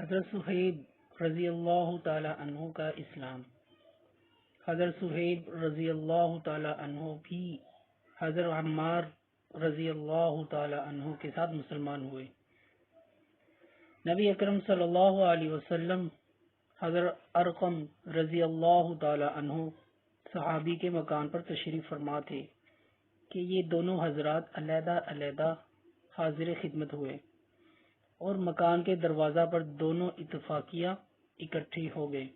حضرت صہیب رضی اللہ تعالی عنہ کا اسلام۔ حضرت صہیب رضی اللہ تعالی عنہ بھی حضرت عمار رضی اللہ تعالی عنہ کے ساتھ مسلمان ہوئے۔ نبی اکرم صلی اللہ علیہ وسلم حضرت ارقم رضی اللہ تعالی عنہ صحابی کے مکان پر تشریف فرما تھے کہ یہ دونوں حضرات علیحدہ علیحدہ حاضر خدمت ہوئے اور مکان کے دروازہ پر دونوں اتفاقیہ اکٹھے ہو گئے۔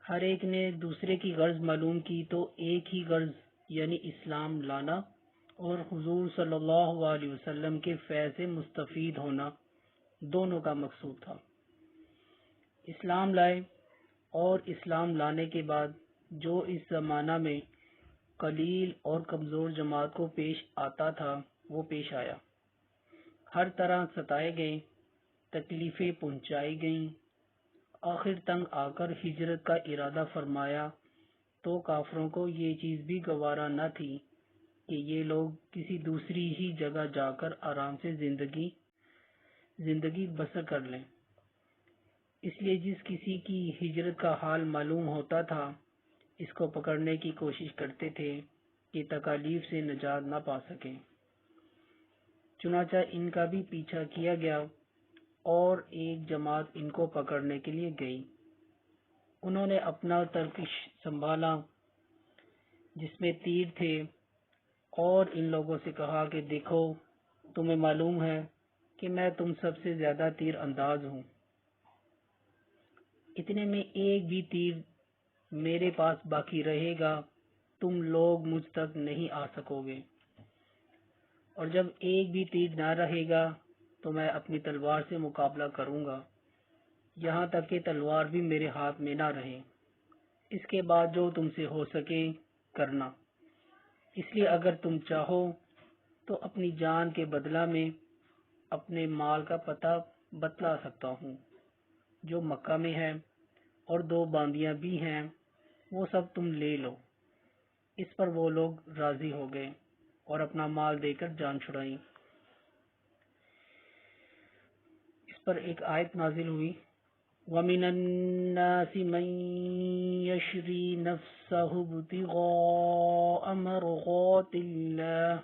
ہر ایک نے دوسرے کی غرض معلوم کی تو ایک ہی غرض یعنی اسلام لانا اور حضور صلی اللہ علیہ وسلم کے فیض سے مستفید ہونا دونوں کا مقصود تھا۔ اسلام لائے اور اسلام لانے کے بعد جو اس زمانہ میں قلیل اور کمزور جماعت کو پیش آتا تھا وہ پیش آیا۔ ہر طرح ستائے گئے، تکلیفیں پہنچائی گئیں، آخر تنگ آ کر ہجرت کا ارادہ فرمایا تو کافروں کو یہ چیز بھی گوارا نہ تھی کہ یہ لوگ کسی دوسری ہی جگہ جا کر آرام سے زندگی بسر کر لیں۔ اس لیے جس کسی کی ہجرت کا حال معلوم ہوتا تھا اس کو پکڑنے کی کوشش کرتے تھے کہ تکالیف سے نجات نہ پا سکیں۔ چنانچہ ان کا بھی پیچھا کیا گیا اور ایک جماعت ان کو پکڑنے کے لیے گئی۔ انہوں نے اپنا ترکش سنبھالا جس میں تیر تھے اور ان لوگوں سے کہا کہ دیکھو، تمہیں معلوم ہے کہ میں تم سب سے زیادہ تیر انداز ہوں، اتنے میں ایک بھی تیر میرے پاس باقی رہے گا تم لوگ مجھ تک نہیں آ سکو گے، اور جب ایک بھی تیر نہ رہے گا تو میں اپنی تلوار سے مقابلہ کروں گا یہاں تک کہ تلوار بھی میرے ہاتھ میں نہ رہے۔ اس کے بعد جو تم سے ہو سکے کرنا۔ اس لیے اگر تم چاہو تو اپنی جان کے بدلہ میں اپنے مال کا پتہ بتلا سکتا ہوں جو مکہ میں ہے، اور 2 باندیاں بھی ہیں، وہ سب تم لے لو۔ اس پر وہ لوگ راضی ہو گئے اور اپنا مال دے کر جان چھڑائی۔ اس پر ایک آیت نازل ہوئی، وَمِنَ النَّاسِ مَن يَشْرِي نَفْسَهُ ابْتِغَاءَ مَرْضَاتِ اللَّهِ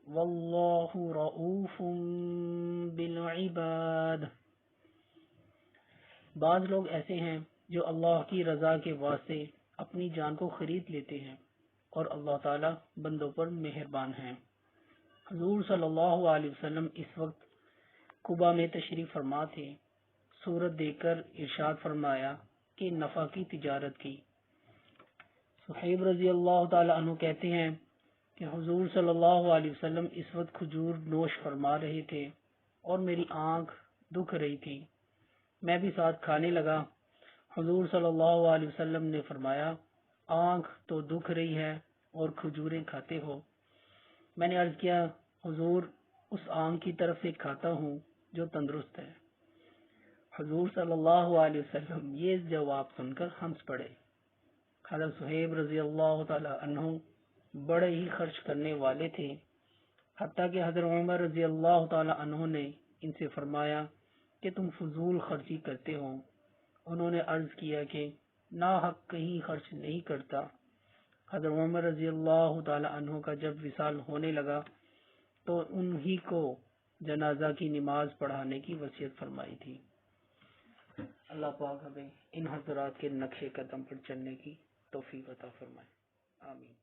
وَاللَّهُ رَءُوفٌ بِالْعِبَادِ۔ بعض لوگ ایسے ہیں جو اللہ کی رضا کے واسطے اپنی جان کو خرید لیتے ہیں اور اللہ تعالی بندوں پر مہربان ہیں۔ حضور صلی اللہ علیہ وسلم اس وقت قباء میں تشریف فرما تھے۔ صورت دیکھ کر ارشاد فرمایا کہ نفع کی تجارت کی۔ صہیب رضی اللہ تعالی عنہ کہتے ہیں کہ حضور صلی اللہ علیہ وسلم اس وقت کھجور نوش فرما رہے تھے اور میری آنکھ دکھ رہی تھی، میں بھی ساتھ کھانے لگا۔ حضور صلی اللہ علیہ وسلم نے فرمایا، آنکھ تو دکھ رہی ہے اور کھجوریں کھاتے ہو۔ میں نے عرض کیا، حضور اس آنکھ کی طرف سے کھاتا ہوں جو تندرست ہے۔ حضور صلی اللہ علیہ وسلم یہ جواب سن کر ہنس پڑے۔ حضرت صہیب رضی اللہ تعالی عنہ بڑے ہی خرچ کرنے والے تھے، حتیٰ کہ حضرت عمر رضی اللہ تعالی عنہ نے ان سے فرمایا کہ تم فضول خرچی کرتے ہو۔ انہوں نے عرض کیا کہ ناحق کہیں خرچ نہیں کرتا۔ حضرت عمر رضی اللہ تعالی عنہ کا جب وصال ہونے لگا تو انہی کو جنازہ کی نماز پڑھانے کی وصیت فرمائی تھی۔ اللہ پاک ہمیں ان حضرات کے نقش قدم پر چلنے کی توفیق عطا فرمائے، آمین۔